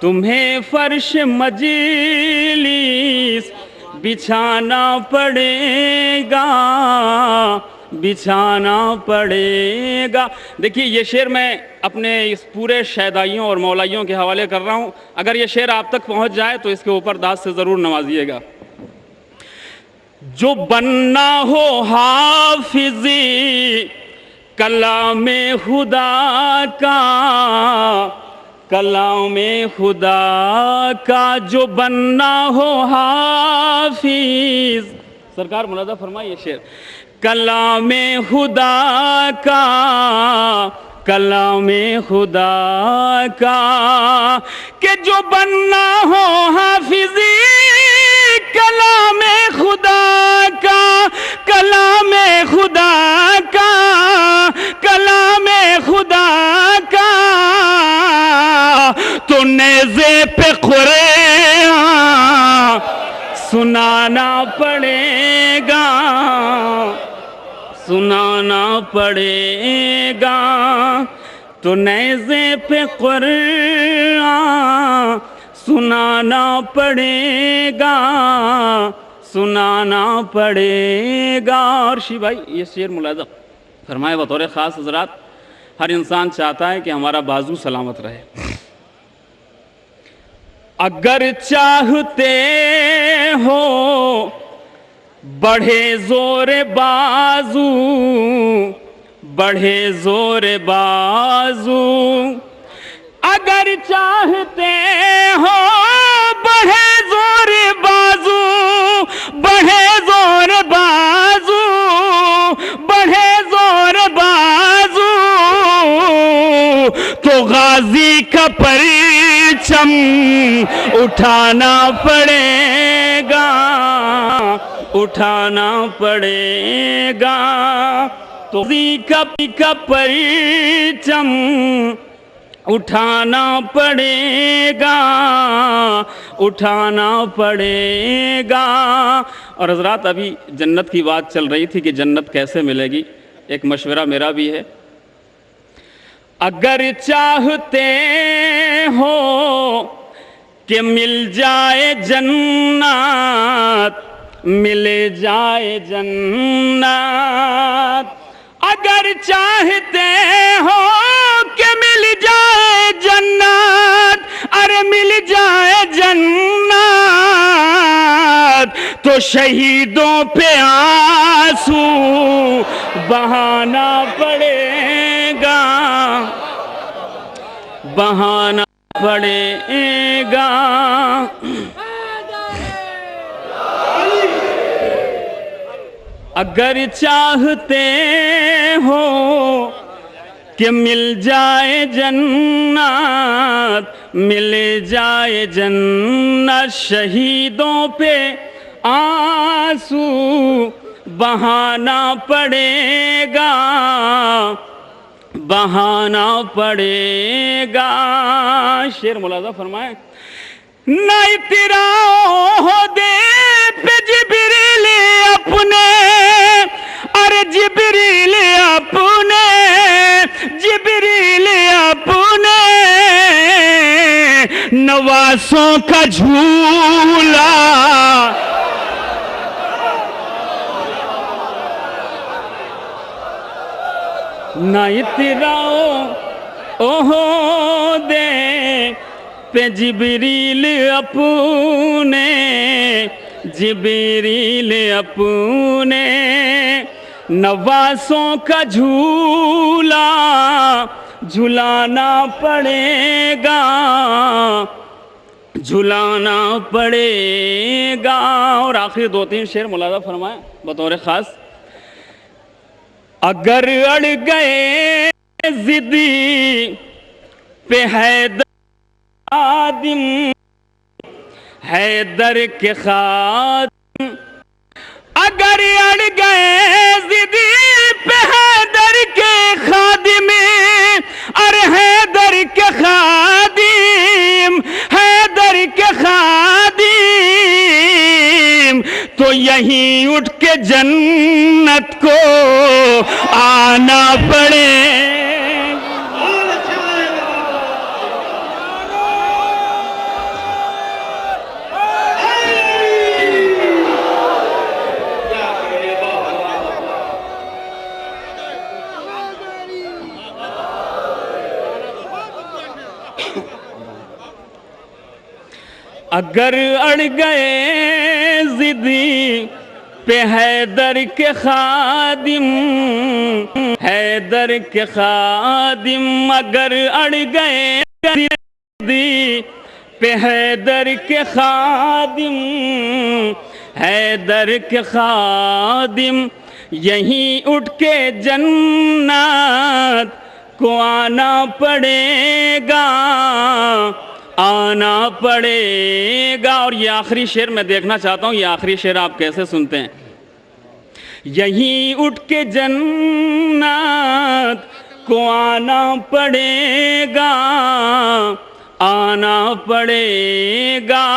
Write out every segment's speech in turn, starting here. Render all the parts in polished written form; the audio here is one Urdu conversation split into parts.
تمہیں فرش مجلس بچھانا پڑے گا، بچھانا پڑے گا۔ دیکھیے یہ شعر میں اپنے اس پورے شیدائیوں اور مولائیوں کے حوالے کر رہا ہوں، اگر یہ شعر آپ تک پہنچ جائے تو اس کے اوپر داد سے ضرور نوازیے گا۔ جو بننا ہو حافظی کلام خدا کا، کلام خدا کا، جو بننا ہو حافظ، سرکار ملاحظہ فرمائیے شعر، کلام خدا کا، کلام خدا کا، کہ جو بننا ہو حافظی کلام خدا کا، کلام خدا کا، کلام خدا کا، تو نیزے پہ قرآن سنانا پڑے گا، سنانا پڑے گا، تو نیزے پہ قرآن سنانا پڑے گا، سنانا پڑے گا۔ اور شی بھائی یہ شعر ملاحظہ فرمائے بطور خاص حضرات، ہر انسان چاہتا ہے کہ ہمارا بازو سلامت رہے۔ اگر چاہتے ہو بڑھے زور بازو، بڑھے زور بازو، اگر چاہتے ہو بڑھے زور بازو، بڑھے زور بازو، بڑھے زور بازو، تو غازی کا پرچم اٹھانا پڑے گا، اٹھانا پڑے گا، تو غازی کا پرچم اٹھانا پڑے گا، اٹھانا پڑے گا۔ اور حضرات ابھی جنت کی بات چل رہی تھی کہ جنت کیسے ملے گی، ایک مشورہ میرا بھی ہے، اگر چاہتے ہو کہ مل جائے جنت، مل جائے جنت، اگر چاہتے ہو کہ مل جائے جنت، ارے مل جائے جنت، تو شہیدوں پہ آنسو بہانا پڑے گا، بہانا پڑے گا۔ اگر چاہتے ہو کہ مل جائے جنت، مل جائے جنت، شہیدوں پہ آنسو بہانا پڑے گا، بہانا پڑے گا۔ شعر ملاحظہ فرمائیں، نہ اتراؤ دے پہ جبریل اپنے، ارے جبریل اپنے، جبریل اپنے، نواسوں کا جھولا نہ اتراؤ دے پہ جبریل اپنے، جبریل اپنے، نواسوں کا جھولا جھلانا پڑے گا، جھلانا پڑے گا۔ اور آخری دو تین شعر ملاحظہ فرمائیں بطور خاص، اگر اڑ گئے ضدی پہ حیدر خادم، حیدر کے خادم، اگر اڑ گئے ضدی پہ حیدر کے خادم، ارے حیدر کے خادم، حیدر کے خادم، تو یہیں اٹھ کے جنت کو آنا پڑے، اگر اڑ گئے ضدی پہ حیدر کے خادم، حیدر کے خادم اگر اڑ گئے ضدی پہ حیدر کے خادم، حیدر کے خادم یہیں اٹھ کے جنت کو آنا پڑے گا، آنا پڑے گا۔ اور یہ آخری شعر میں دیکھنا چاہتا ہوں، یہ آخری شعر آپ کیسے سنتے ہیں۔ یہیں اٹھ کے جنت کو آنا پڑے گا، آنا پڑے گا۔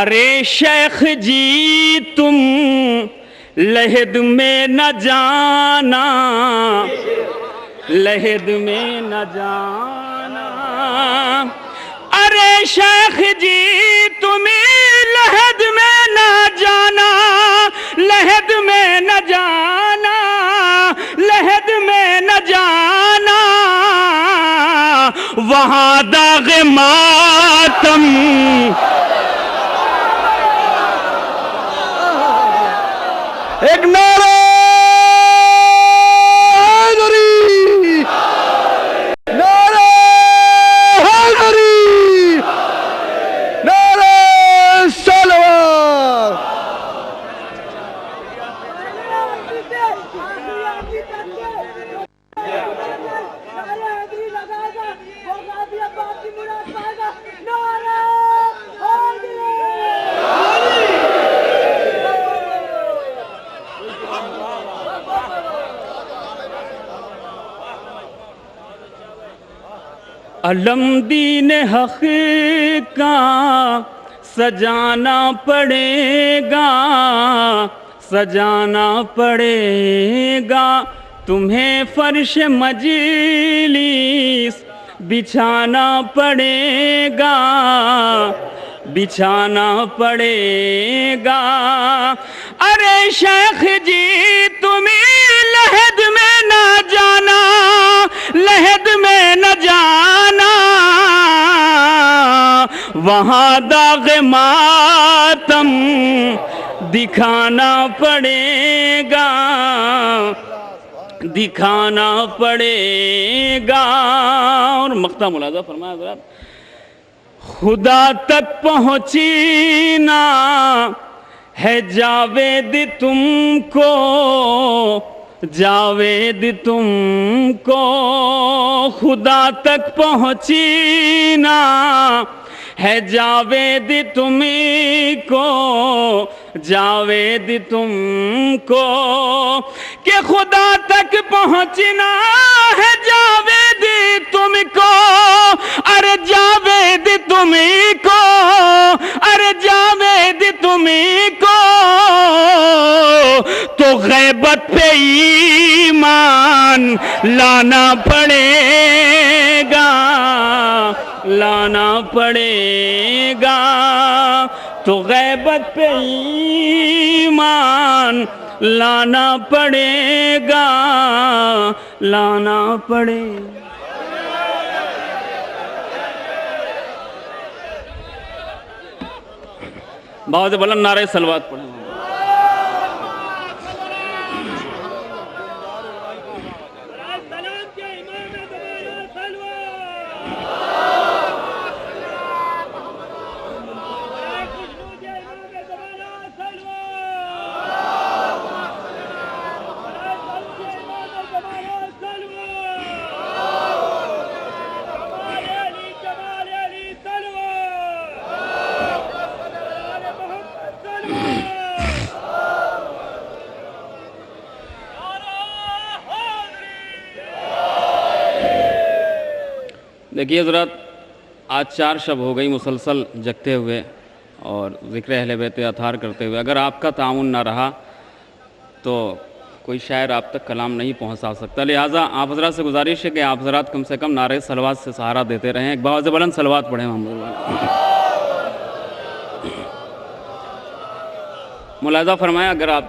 ارے شیخ جی تم لحد میں نہ جانا، لحد میں نہ جانا، ارے شیخ جی تم لحد میں نہ جانا، لحد میں نہ جانا، لحد میں نہ جانا، وہاں داغ ماتم ایک نعرہ حیدری، نعرہ حیدری، نعرہ صلوات۔ علم دین حق کا سجانا پڑے گا، سجانا پڑے گا، تمہیں فرش مجلس بچھانا پڑے گا، بچھانا پڑے گا۔ ارے شیخ جی تم لحد میں نہ جانا، لحد میں نہ جانا، وہاں داغ ماتم دکھانا پڑے گا، دکھانا پڑے گا۔ اور مقطع ملاحظہ فرمایا حضرات، خدا تک پہنچینا ہے جاوید تم کو، جاوید تم کو، خدا تک پہنچینا ہے جاوید تم کو، جاوید تم کو، کہ خدا تک پہنچنا ہے جاوید تم کو، ارے جاوید تم کو، ارے جاوید تم کو، تو غیبت پہ ایمان لانا پڑے گا، لانا پڑے گا، تو غیبت پہ ایمان لانا پڑے گا، لانا پڑے گا۔ بہت بلند نعرہ صلوات پڑھیں۔ دیکھیے حضرات، آج 4 شب ہو گئی مسلسل جگتے ہوئے اور ذکر اہل بیت اطہار کرتے ہوئے۔ اگر آپ کا تعاون نہ رہا تو کوئی شاعر آپ تک کلام نہیں پہنچا سکتا، لہٰذا آپ حضرات سے گزارش ہے کہ آپ حضرات کم سے کم نعرہ صلوات سے سہارا دیتے رہیں۔ ایک بہت بلند صلوات پڑھیں محمد۔ ملاحظہ فرمایا، اگر آپ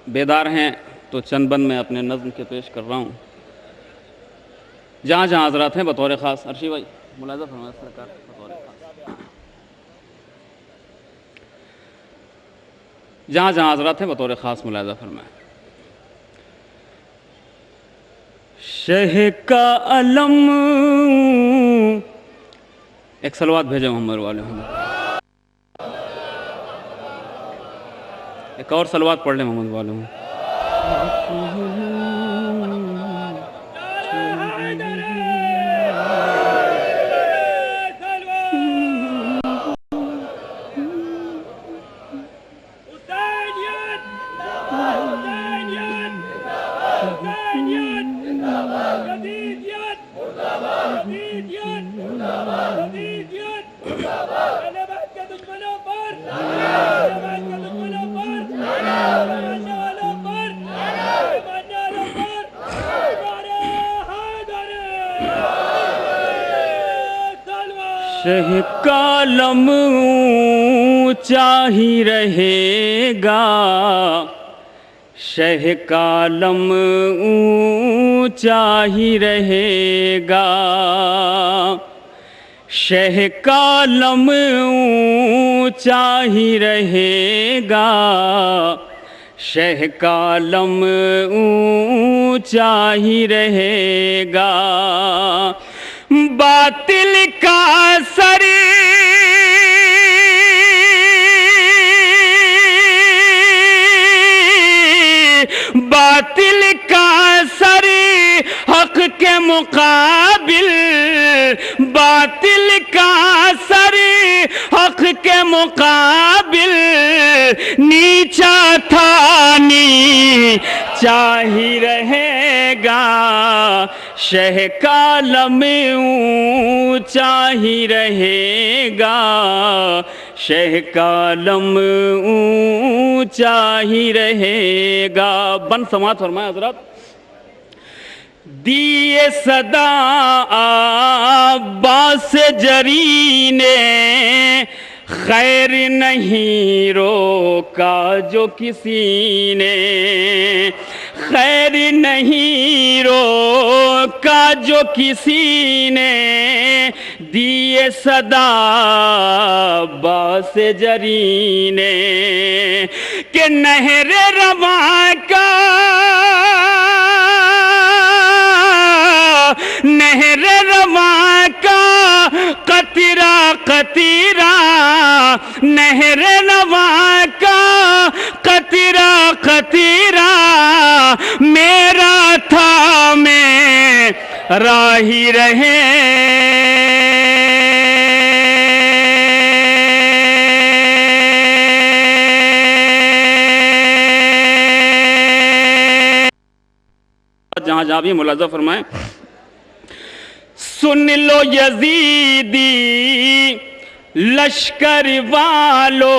بیدار ہیں تو چند بند میں اپنے نظم کے پیش کر رہا ہوں، جہاں جہاں حضرات ہیں بطور خاص۔ عرشی بھائی ملاحظہ فرمایا سرکار بطور خاص۔ جہاں جہاں حضرات ہیں بطور خاص ملاحظہ فرمائیں. شہ کا علم، ایک صلوات بھیجے محمد والے محمد، ایک اور صلوات پڑھ لیں محمد والے. شہ کا علم اونچا ہی رہے گا، شہ کا علم اونچا ہی رہے گا، شہ کا علم اونچا ہی رہے گا، شہ کا علم اونچا ہی رہے گا. باطل کا سر باطل کا سر حق کے مقابل، باطل کا سر حق کے مقابل نیچا تھا نیچا ہی رہے گا، شہ کا علم اونچا ہی رہے گا، شہ کا علم اونچا ہی رہے گا. بن سماعت فرمائے حضرات. دیے صدا عباس جری نے، خیر نہیں روکا جو کسی نے، خیر نہیں روکا جو کسی نے، دیے صدا عباس جری نے، کہ نہر رواں کا نہر رواں کا قطرہ قطرہ، نہر رواں کا قطرہ قطرہ میرا تھا میرا ہی رہے. جہاں جہاں بھی ملاحظہ فرمائیں. سن لو یزیدی لشکر والو،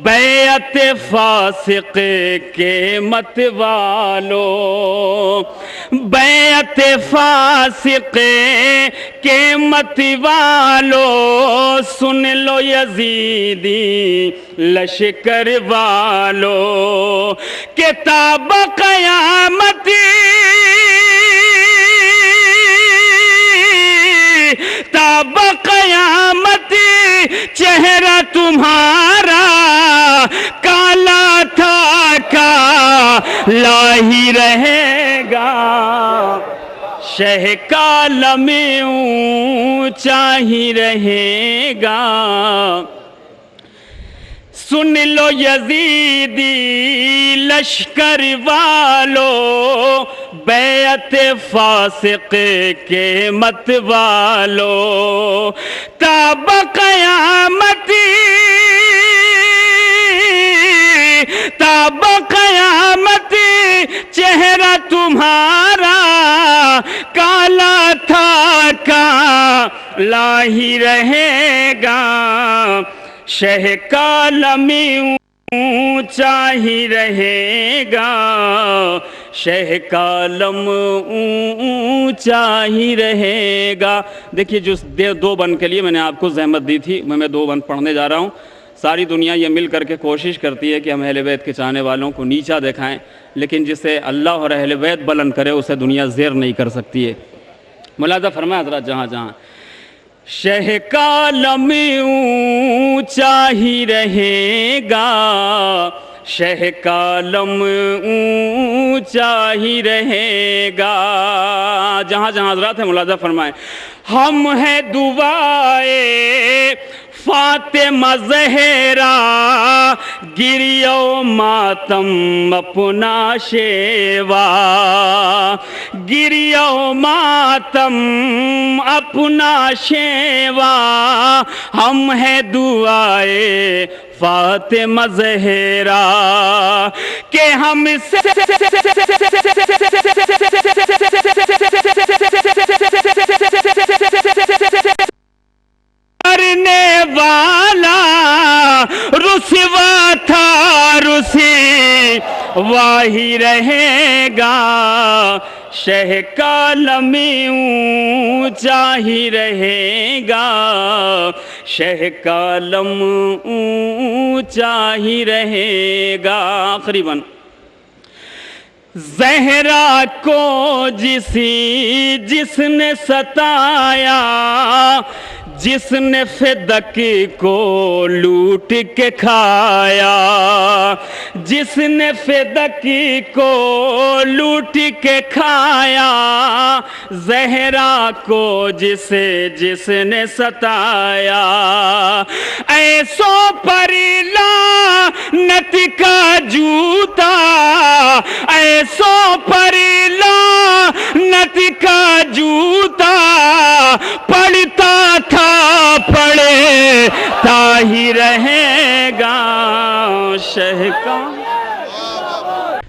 بیعت فاسق کے مت والو، بیعت فاسق کے مت والو، سن لو یزیدی لشکر والو، کتاب قیامتی تاب قیامت چہرہ تمہارا کالا تھا کالا ہی رہے گا، شہ کا علم اونچا ہی رہے گا. سن لو یزیدی لشکر والو، بیعت فاسق کے مت والو، تاب قیامتی تاب قیامتی چہرہ تمہارا کالا تھا کالا ہی رہے گا، شہ کا علم اونچا ہی رہے گا، شہ کا علم اونچا ہی رہے گا. دیکھیے جو دو بند کے لیے میں نے آپ کو زحمت دی تھی، میں دو بند پڑھنے جا رہا ہوں. ساری دنیا یہ مل کر کے کوشش کرتی ہے کہ ہم اہل بیت کے چاہنے والوں کو نیچا دکھائیں، لیکن جسے اللہ اور اہل بیت بلند کرے اسے دنیا زیر نہیں کر سکتی ہے. ملاحظہ فرمائیں حضرات جہاں جہاں. شہ کا علم اونچا ہی رہے گا، شہ کا علم اونچا ہی رہے گا۔ جہاں جہاں حضرات ہیں ملاحظہ فرمائیں، ہم ہیں دعائے فاطمہ زہرا، گریو ماتم اپنا شیوا، گریو ماتم اپنا شیوا، ہم ہیں دعائے فاطمہ زہرا کہ ہم کرنے والا رسوا تھا، رسوا ہی رہے گا، شہ کا علم اونچا ہی رہے گا، شہ کا علم اونچا ہی رہے گا۔ آخری بن، زہرا کو جس نے ستایا، جس نے فدق کو لوٹ کے کھایا، جس نے فدق کو لوٹ کے کھایا، زہرا کو جس نے ستایا، ایسو پر لعنت کا جوتا، ایسو پر لعنت کا جوتا، پڑھتا تھا پڑھتا ہی رہے گا، شہ کا